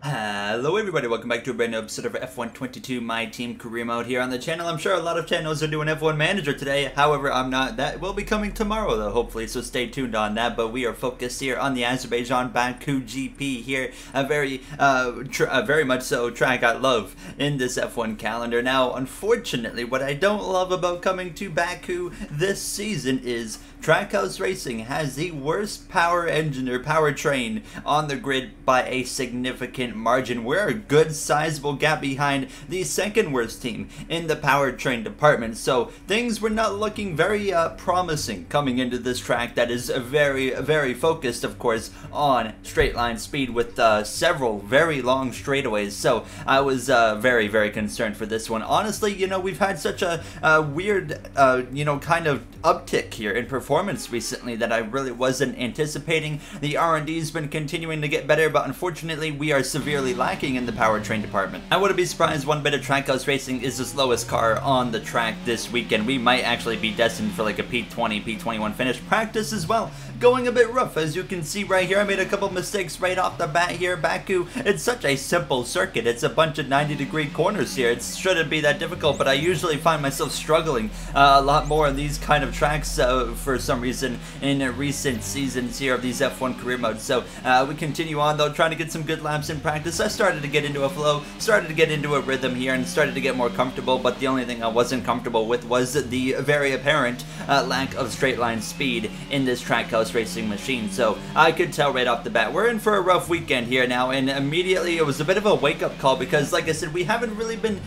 Hello everybody, welcome back to a brand new episode of F122 My Team Career Mode here on the channel. I'm sure a lot of channels are doing F1 Manager today, however I'm not. That will be coming tomorrow though, hopefully, so stay tuned on that. But we are focused here on the Azerbaijan Baku GP here, a very much so track I love in this F1 calendar. Now, unfortunately, what I don't love about coming to Baku this season is Trackhouse Racing has the worst power engine or powertrain on the grid by a significant margin. We're a good sizable gap behind the second worst team in the powertrain department, so things were not looking very promising coming into this track that is very focused, of course, on straight line speed with several very long straightaways. So I was very concerned for this one. Honestly, you know, we've had such a weird kind of uptick here in performance recently that I really wasn't anticipating. The R&D's been continuing to get better, but unfortunately we are severely lacking in the powertrain department. I wouldn't be surprised one bit of Trackhouse Racing is the slowest car on the track this weekend. We might actually be destined for like a P20, P21 finish. Practice as well going a bit rough, as you can see right here. I made a couple mistakes right off the bat here. Baku, it's such a simple circuit. It's a bunch of 90-degree corners here. It shouldn't be that difficult, but I usually find myself struggling a lot more in these kind of tracks for some reason in recent seasons here of these F1 career modes. So we continue on though, trying to get some good laps in practice. I started to get into a flow, started to get into a rhythm here, and started to get more comfortable, but the only thing I wasn't comfortable with was the very apparent lack of straight line speed in this Trackhouse Racing machine. So I could tell right off the bat we're in for a rough weekend here now, and immediately it was a bit of a wake-up call because, like I said, we haven't really been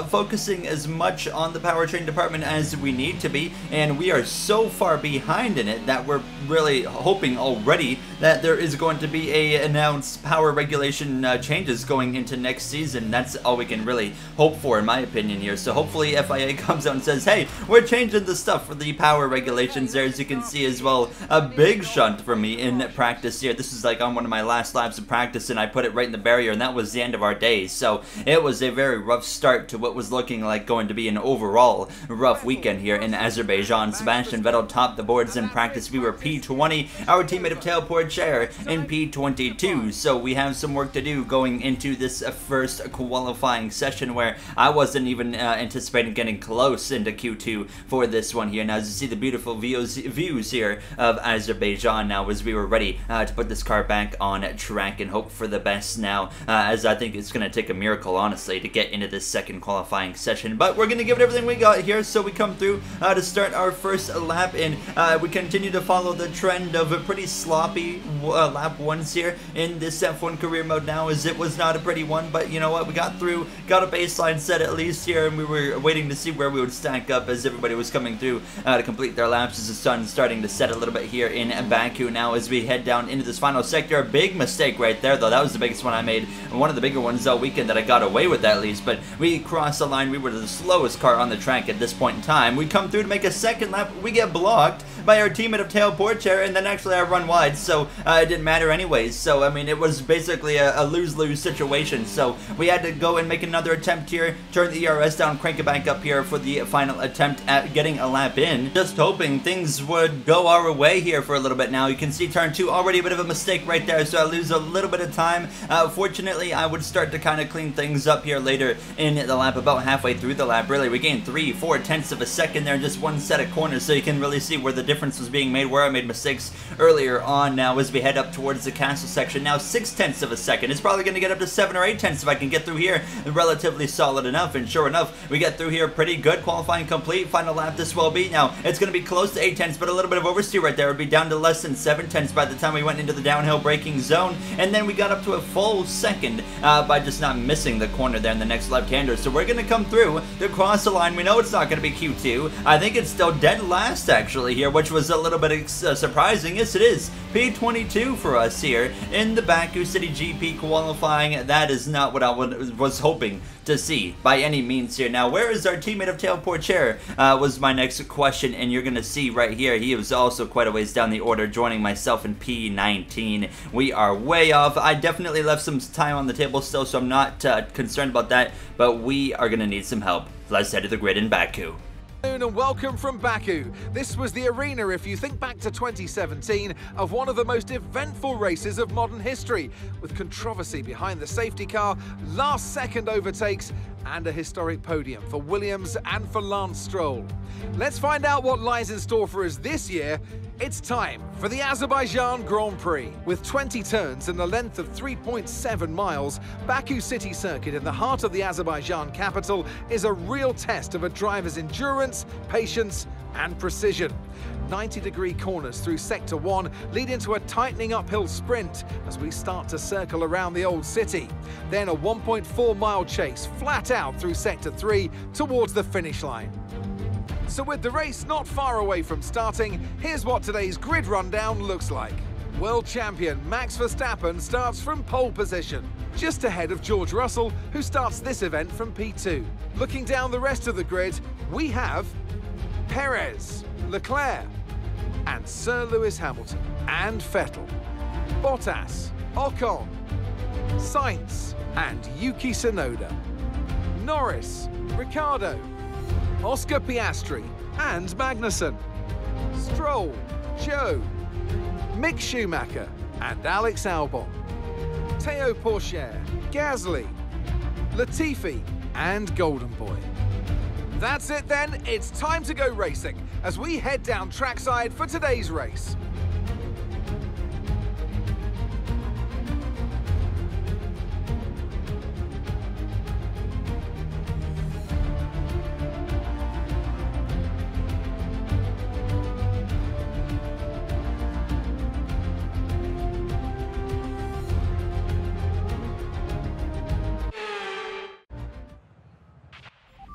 focusing as much on the powertrain department as we need to be, and we are so far behind in it that we're really hoping already that there is going to be a announced power regulation changes going into next season. That's all we can really hope for, in my opinion here. So hopefully FIA comes out and says, hey, we're changing the stuff for the power regulations there. As you can see as well, a big shunt for me in practice here. This is like on one of my last laps of practice, and I put it right in the barrier, and that was the end of our day. So it was a very rough start to what was looking like going to be an overall rough weekend here in Azerbaijan. Sebastian Vettel topped the boards in practice. We were P20, our teammate of Tail Pourchaire in P22. So we have some work to do going into this first qualifying session, where I wasn't even anticipating getting close into Q2 for this one here. Now, as you see the beautiful views here of Azerbaijan now, as we were ready to put this car back on track and hope for the best now, as I think it's going to take a miracle, honestly, to get into this second qualifying session. But we're going to give it everything we got here. So we come through to start our first lap, and we continue to follow the trend of a pretty sloppy lap ones here in this F1 career mode now, as it was not a pretty one, but you know what, we got through, got a baseline set at least here, and we were waiting to see where we would stack up as everybody was coming through to complete their laps, as the sun's starting to set a little bit here in Baku now as we head down into this final sector. A big mistake right there though, that was the biggest one I made, one of the bigger ones all weekend that I got away with at least, but we crossed the line. We were the slowest car on the track at this point in time. We come through to make a second lap, we get blocked by our teammate of Tail Pourchaire, and then actually I run wide, so it didn't matter anyways. So I mean, it was basically a lose-lose situation, so we had to go and make another attempt here, turn the ERS down, crank it back up here for the final attempt at getting a lap in, just hoping things would go our way here for a little bit. Now you can see turn 2, already a bit of a mistake right there, so I lose a little bit of time. Fortunately, I would start to kind of clean things up here later in the lap, about halfway through the lap really. We gained 3-4 tenths of a second there in just one set of corners, so you can really see where the difference was being made, where I made mistakes earlier on. Now as we head up towards the castle section, now 6 tenths of a second. It's probably going to get up to 7 or 8 tenths if I can get through here relatively solid enough, and sure enough, we get through here pretty good. Qualifying complete, final lap this will be. Now it's going to be close to 8 tenths, but a little bit of oversteer right there. It would be down to less than 7 tenths by the time we went into the downhill braking zone, and then we got up to a full second by just not missing the corner there in the next left-hander. So we're going to come through to cross the line. We know it's not going to be Q2. I think it's still dead last actually here, which was a little bit surprising. Yes, it is P22 for us here in the Baku City GP qualifying. That is not what I was hoping to see by any means here. Now, where is our teammate of Tail Pourchaire was my next question, and you're going to see right here, he was also quite a ways down the order, joining myself in P19. We are way off. I definitely left some time on the table still, so I'm not concerned about that, but we are going to need some help. Let's head to the grid in Baku. And welcome from Baku. This was the arena, if you think back to 2017, of one of the most eventful races of modern history, with controversy behind the safety car, last-second overtakes, and a historic podium for Williams and for Lance Stroll. Let's find out what lies in store for us this year. It's time for the Azerbaijan Grand Prix. With 20 turns and a length of 3.7 miles, Baku City Circuit in the heart of the Azerbaijan capital is a real test of a driver's endurance, patience and precision. 90-degree corners through Sector 1 lead into a tightening uphill sprint as we start to circle around the old city. Then a 1.4-mile chase flat out through Sector 3 towards the finish line. So with the race not far away from starting, here's what today's grid rundown looks like. World champion Max Verstappen starts from pole position, just ahead of George Russell, who starts this event from P2. Looking down the rest of the grid, we have Perez, Leclerc, and Sir Lewis Hamilton, and Vettel, Bottas, Ocon, Sainz, and Yuki Tsunoda, Norris, Ricciardo, Oscar Piastri and Magnussen, Stroll, Joe, Mick Schumacher and Alex Albon, Théo Pourchaire, Gasly, Latifi and Golden Boy. That's it then, it's time to go racing as we head down trackside for today's race.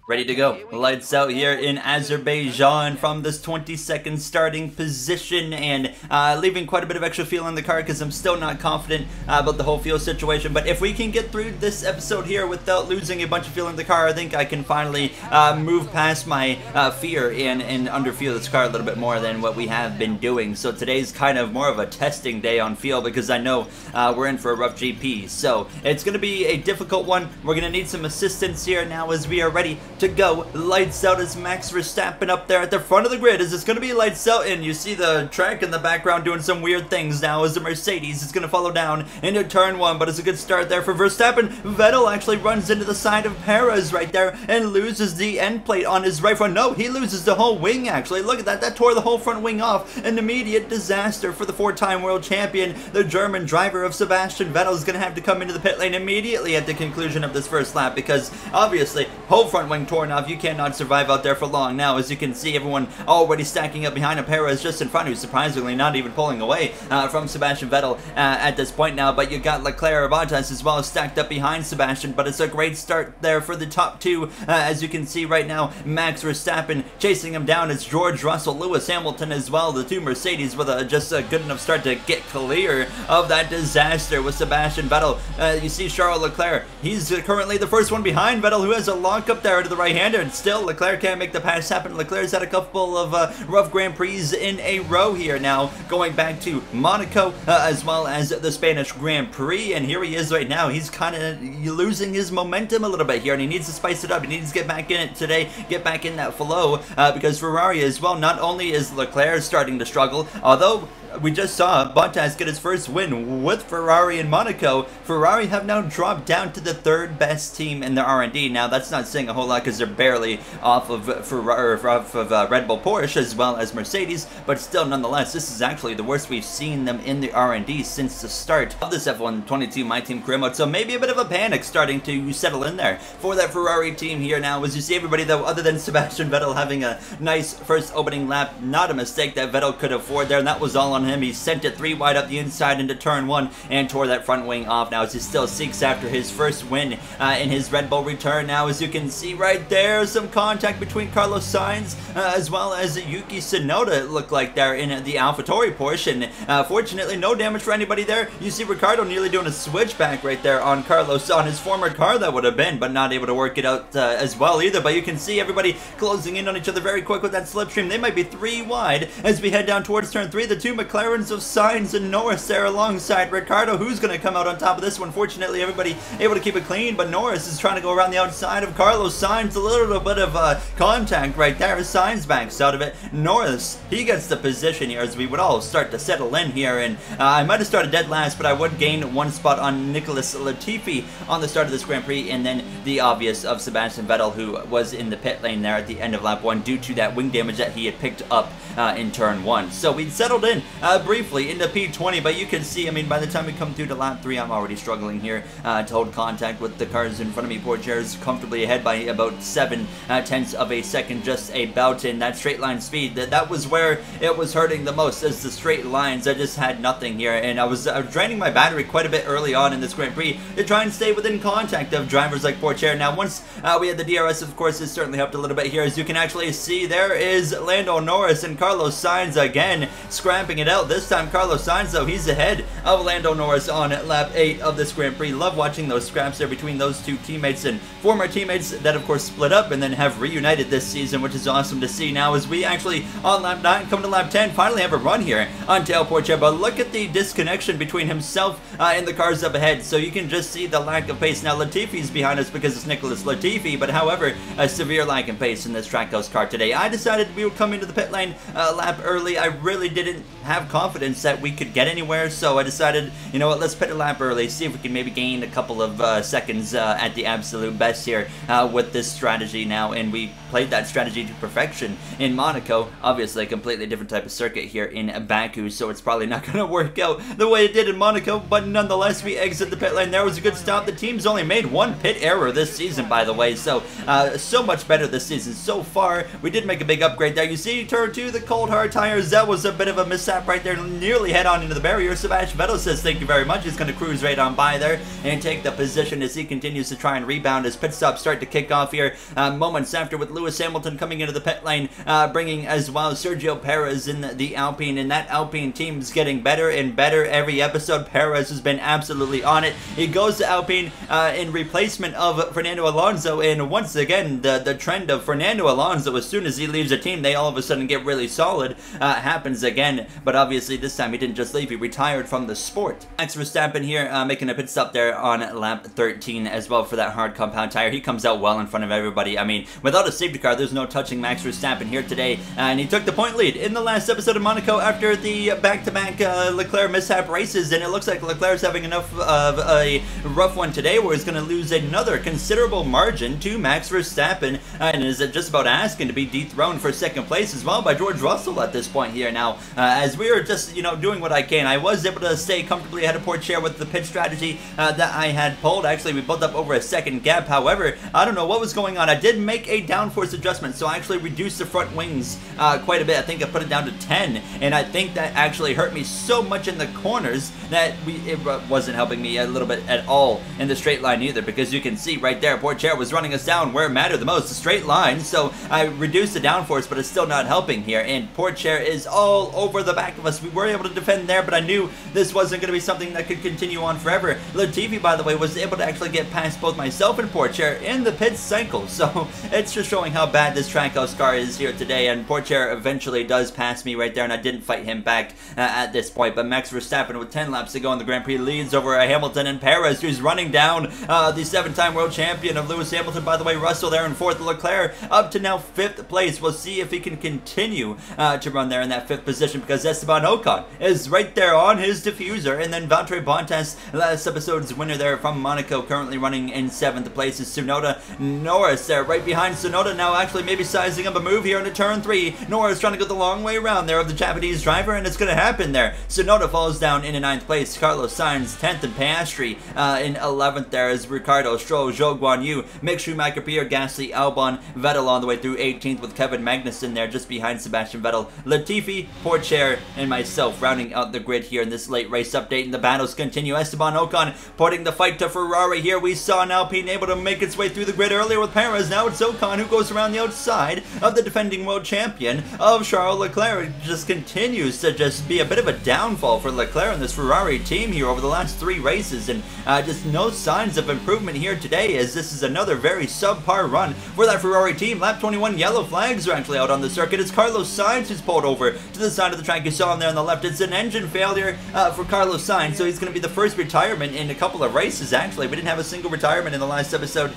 Ready to go. Lights out here in Azerbaijan from this 22nd starting position, and leaving quite a bit of extra fuel in the car because I'm still not confident about the whole fuel situation. But if we can get through this episode here without losing a bunch of fuel in the car, I think I can finally move past my fear and underfuel this car a little bit more than what we have been doing. So today's kind of more of a testing day on fuel because I know we're in for a rough GP. So it's going to be a difficult one. We're going to need some assistance here now as we are ready to go. Lights out as Max Verstappen up there at the front of the grid. Is this going to be lights out? And you see the track in the background doing some weird things now as the Mercedes is going to follow down into turn 1, but it's a good start there for Verstappen. Vettel actually runs into the side of Perez right there and loses the end plate on his right front. No, he loses the whole wing actually. Look at that. That tore the whole front wing off. An immediate disaster for the 4-time world champion. The German driver of Sebastian Vettel is going to have to come into the pit lane immediately at the conclusion of this first lap because obviously whole front wing torn off. You cannot survive out there for long. Now, as you can see, everyone already stacking up behind a Perez just in front, who's surprisingly not even pulling away from Sebastian Vettel at this point now. But you got Leclerc or Bottas as well stacked up behind Sebastian. But it's a great start there for the top two. As you can see right now, Max Verstappen chasing him down. It's George Russell, Lewis Hamilton as well. The two Mercedes with just a good enough start to get clear of that disaster with Sebastian Vettel. You see Charles Leclerc. He's currently the first one behind Vettel, who has a lock up there to the right-hander, and still Leclerc can't make the pass happen. Leclerc's had a couple of rough Grand Prix in a row here now, going back to Monaco as well as the Spanish Grand Prix, and here he is right now. He's kind of losing his momentum a little bit here, and he needs to spice it up. He needs to get back in it today, get back in that flow, because Ferrari as well, not only is Leclerc starting to struggle, although we just saw Bottas get his first win with Ferrari in Monaco. Ferrari have now dropped down to the third best team in the R&D. Now, that's not saying a whole lot because they're barely off of Red Bull Porsche as well as Mercedes, but still, nonetheless, this is actually the worst we've seen them in the R&D since the start of this F1 22 My Team career mode. So maybe a bit of a panic starting to settle in there for that Ferrari team here now, as you see everybody, though, other than Sebastian Vettel having a nice first opening lap. Not a mistake that Vettel could afford there, and that was all on him. He sent it 3 wide up the inside into turn 1 and tore that front wing off now as he still seeks after his first win in his Red Bull return. Now, as you can see right there, some contact between Carlos Sainz as well as Yuki Tsunoda, it looked like there in the AlphaTauri portion. Fortunately, no damage for anybody there. You see Ricciardo nearly doing a switchback right there on Carlos, on his former car that would have been, but not able to work it out as well either. But you can see everybody closing in on each other very quick with that slipstream. They might be 3 wide as we head down towards turn 3. The two McLarens of Sainz and Norris there alongside Ricciardo, who's going to come out on top of this one. Fortunately, everybody able to keep it clean, but Norris is trying to go around the outside of Carlos Sainz. A little bit of contact right there. Sainz backs out of it. Norris, he gets the position here as we would all start to settle in here, and I might have started dead last, but I would gain one spot on Nicholas Latifi on the start of this Grand Prix, and then the obvious of Sebastian Vettel, who was in the pit lane there at the end of lap 1 due to that wing damage that he had picked up in turn 1. So we settled in briefly into P20, but you can see, I mean, by the time we come through to lap 3, I'm already struggling here to hold contact with the cars in front of me. Pourchaire's comfortably ahead by about 7/10 of a second, just about in that straight line speed. That was where it was hurting the most, as the straight lines. I just had nothing here, and I was draining my battery quite a bit early on in this Grand Prix to try and stay within contact of drivers like Pourchaire. Now, once we had the DRS, of course, it certainly helped a little bit here. As you can actually see, there is Lando Norris and Carlos Sainz again scrapping it out. This time, Carlos Sainz, though, he's ahead of Lando Norris on lap 8 of this Grand Prix. Love watching those scraps there between those two teammates and former teammates that, of course, split up and then have reunited this season, which is awesome to see. Now, as we actually, on lap 9, come to lap 10, finally have a run here on Teo Pourchaire, but look at the disconnection between himself and the cars up ahead, so you can just see the lack of pace. Now, Latifi's behind us because it's Nicholas Latifi, but however, a severe lack of pace in this Trackhouse car today. I decided we would come into the pit lane lap early. I really didn't have confidence that we could get anywhere, so I decided, you know what, let's pit a lap early, see if we can maybe gain a couple of seconds at the absolute best here with this strategy now, and we played that strategy to perfection in Monaco. Obviously, a completely different type of circuit here in Baku, so it's probably not going to work out the way it did in Monaco, but nonetheless, we exit the pit lane. There was a good stop. The team's only made one pit error this season, by the way, so so much better this season so far. We did make a big upgrade there. You see, turn 2, the cold hard tires, that was a bit of a mishap right there, nearly head on into the barrier. Sebastian Vettel says thank you very much. He's going to cruise right on by there and take the position as he continues to try and rebound as pit stops start to kick off here moments after, with Lewis Hamilton coming into the pit lane, bringing as well Sergio Perez in the Alpine, and that Alpine team's getting better and better every episode. Perez has been absolutely on it. He goes to Alpine in replacement of Fernando Alonso, and once again, the trend of Fernando Alonso, as soon as he leaves a team, they all of a sudden get really solid, happens again, but obviously this time he didn't just leave, he retired from the sport. Max Verstappen here making a pit stop there on lap 13 as well for that hard compound tire. He comes out well in front of everybody. I mean, without a safety car, there's no touching Max Verstappen here today, and he took the point lead in the last episode of Monaco after the back-to-back Leclerc mishap races, and it looks like Leclerc's having enough of a rough one today where he's going to lose another considerable margin to Max Verstappen, and is just about asking to be dethroned for second place as well by George Russell at this point here. Now, as we were just, you know, doing what I can, I was able to stay comfortably ahead of Pourchaire with the pit strategy that I had pulled. Actually, we built up over a second gap. However, I don't know what was going on. I did make a downforce adjustment, so I actually reduced the front wings quite a bit. I think I put it down to 10, and I think that actually hurt me so much in the corners that it wasn't helping me a little bit at all in the straight line either, because you can see right there, Pourchaire was running us down where it mattered the most, the straight line. So I reduced the downforce, but it's still not helping here, and Pourchaire is all over the back of us. We were able to defend there, but I knew this wasn't going to be something that could continue on forever. Latifi, by the way, was able to actually get past both myself and Pourchaire in the pit cycle, so it's just showing how bad this Trackhouse car is here today, and Pourchaire eventually does pass me right there, and I didn't fight him back at this point, but Max Verstappen, with 10 laps to go in the Grand Prix, leads over Hamilton and Perez, who's running down the 7-time world champion of Lewis Hamilton. By the way, Russell there in 4th, Leclerc up to now 5th place. We'll see if he can continue to run there in that 5th position, because Esteban Ocon is right there on his diffuser, and then Valtteri Bottas, last episode's winner there from Monaco, currently running in 7th place, is Tsunoda. Norris there right behind Tsunoda, now actually maybe sizing up a move here into turn 3. Norris trying to go the long way around there of the Japanese driver, and it's going to happen there. Tsunoda falls down into 9th place. Carlos Sainz 10th, and Piastri in 11th there is Ricciardo, Stroll, Zhou Guanyu, Mick Schumacher, Pierre Gasly, Albon, Vettel all the way through 18th with Kevin Magnussen there just behind Sebastian Vettel, Latifi, Pourchaire, and myself rounding out the grid here in this late race update. And the battles continue. Esteban Ocon putting the fight to Ferrari here. We saw an Alpine able to make its way through the grid earlier with Perez. Now it's Ocon who goes around the outside of the defending world champion of Charles Leclerc. It just continues to just be a bit of a downfall for Leclerc and this Ferrari team here over the last 3 races, and just no signs of improvement here today, as this is another very subpar run for that Ferrari team. Lap 21, yellow flags are actually out on the circuit. It's Carlos Sainz who's pulled over to the side of the track. you saw him there on the left. It's an engine failure for Carlos Sainz, so he's going to be the first retirement in a couple of races, actually. We didn't have a single retirement in the last episode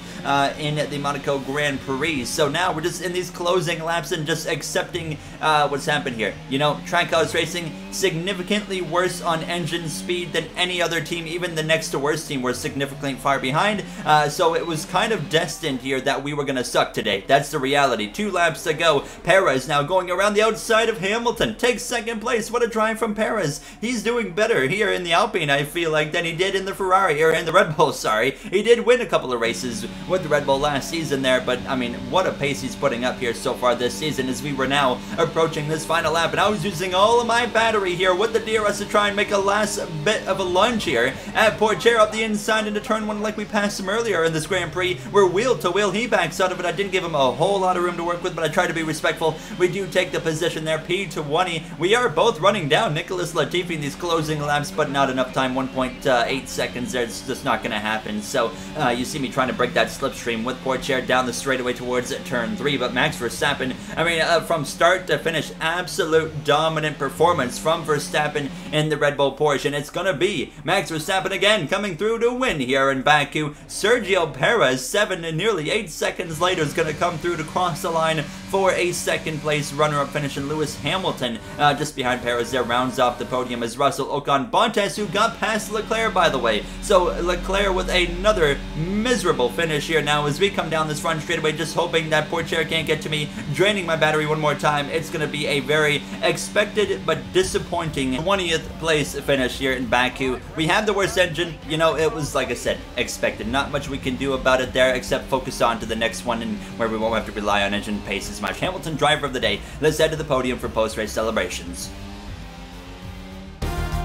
in the Monaco Grand Prix. So now we're just in these closing laps and just accepting what's happened here. You know, Trackhouse Racing, significantly worse on engine speed than any other team. Even the next to worst team were significantly far behind. So it was kind of destined here that we were going to suck today. That's the reality. 2 laps to go. Perez now going around the outside of Hamilton. Takes second place. What a drive from Perez. He's doing better here in the Alpine, I feel like, than he did in the Ferrari, or in the Red Bull, sorry. He did win a couple of races with the Red Bull last season there, but I mean, what a pace he's putting up here so far this season as we were now approaching this final lap. And I was using all of my battery here with the DRS to try and make a last bit of a lunge here at Porcher up the inside into turn 1 like we passed him earlier in this Grand Prix. We're wheel to wheel. He backs out of it. I didn't give him a whole lot of room to work with, but I tried to be respectful. We do take the position there. P20. We are both running down Nicholas Latifi in these closing laps, but not enough time. 1.8 seconds there. It's just not going to happen. So you see me trying to break that slipstream with Porcher down the straightaway towards turn 3, but Max Verstappen, I mean, from start to finish, absolute dominant performance from Verstappen in the Red Bull Porsche, and it's going to be Max Verstappen again coming through to win here in Baku. Sergio Perez, 7 and nearly 8 seconds later, is going to come through to cross the line for a second place runner-up finish, and Lewis Hamilton just behind Perez there rounds off the podium as Russell Ocon Bottas, who got past Leclerc, by the way. So Leclerc with another miserable finish here now as we come down this front straightaway, just hoping that Porcher can't get to me, draining my battery one more time. It's going to be a very expected but disappointing 20th place finish here in Baku. We have the worst engine. You know, it was, like I said, expected. Not much we can do about it there except focus on to the next one, and where we won't have to rely on engine pace as much. Hamilton, driver of the day. Let's head to the podium for post-race celebrations.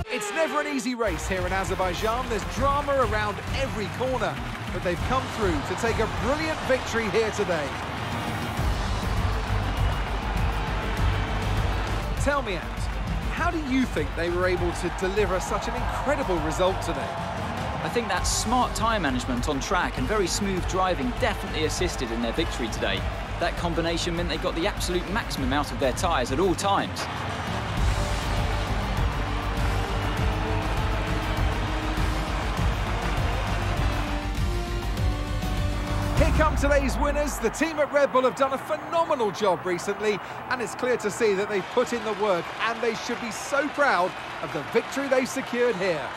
It's never an easy race here in Azerbaijan. There's drama around every corner, but they've come through to take a brilliant victory here today. Tell me, Ant, how do you think they were able to deliver such an incredible result today? I think that smart tyre management on track and very smooth driving definitely assisted in their victory today. That combination meant they got the absolute maximum out of their tyres at all times. Here come today's winners. The team at Red Bull have done a phenomenal job recently, and it's clear to see that they've put in the work, and they should be so proud of the victory they secured here.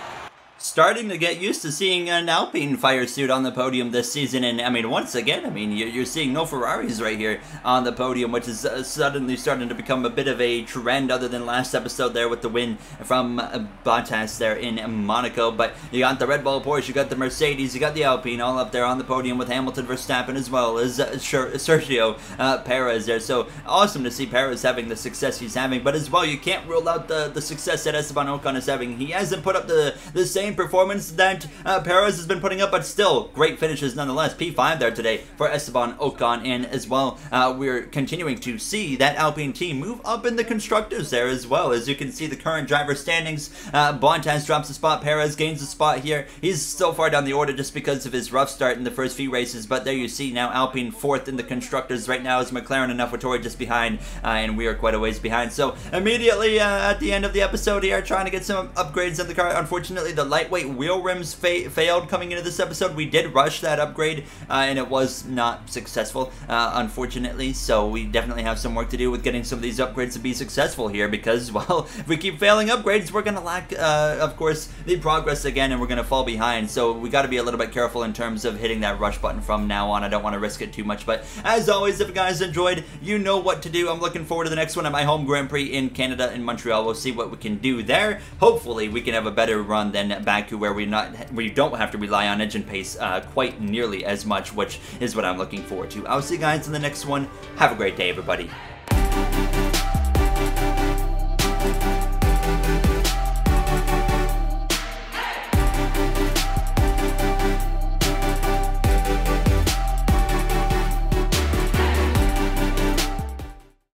Starting to get used to seeing an Alpine fire suit on the podium this season, and I mean, once again, I mean, you're seeing no Ferraris right here on the podium, which is suddenly starting to become a bit of a trend, other than last episode there with the win from Bottas there in Monaco. But you got the Red Bull Porsche, you got the Mercedes, you got the Alpine all up there on the podium with Hamilton, Verstappen, as well as Sergio Perez there. So awesome to see Perez having the success he's having, but as well, you can't rule out the success that Esteban Ocon is having. He hasn't put up the same performance that Perez has been putting up, but still great finishes nonetheless. P5 there today for Esteban Ocon, and as well we're continuing to see that Alpine team move up in the constructors there as well. As you can see the current driver standings, Bottas drops a spot, Perez gains a spot here. He's so far down the order just because of his rough start in the first few races, but there you see now Alpine 4th in the constructors right now as McLaren and AlphaTauri just behind, and we are quite a ways behind. So immediately at the end of the episode here, trying to get some upgrades in the car. Unfortunately, the lightweight wheel rims failed coming into this episode. We did rush that upgrade, and it was not successful, unfortunately. So we definitely have some work to do with getting some of these upgrades to be successful here, because, well, if we keep failing upgrades, we're going to lack, of course, the progress again, and we're going to fall behind. So we got to be a little bit careful in terms of hitting that rush button from now on. I don't want to risk it too much, but as always, if you guys enjoyed, you know what to do. I'm looking forward to the next one at my home Grand Prix in Canada, in Montreal. We'll see what we can do there. Hopefully, we can have a better run than Baku, where we don't have to rely on engine pace quite nearly as much, which is what I'm looking forward to. I'll see you guys in the next one. Have a great day, everybody.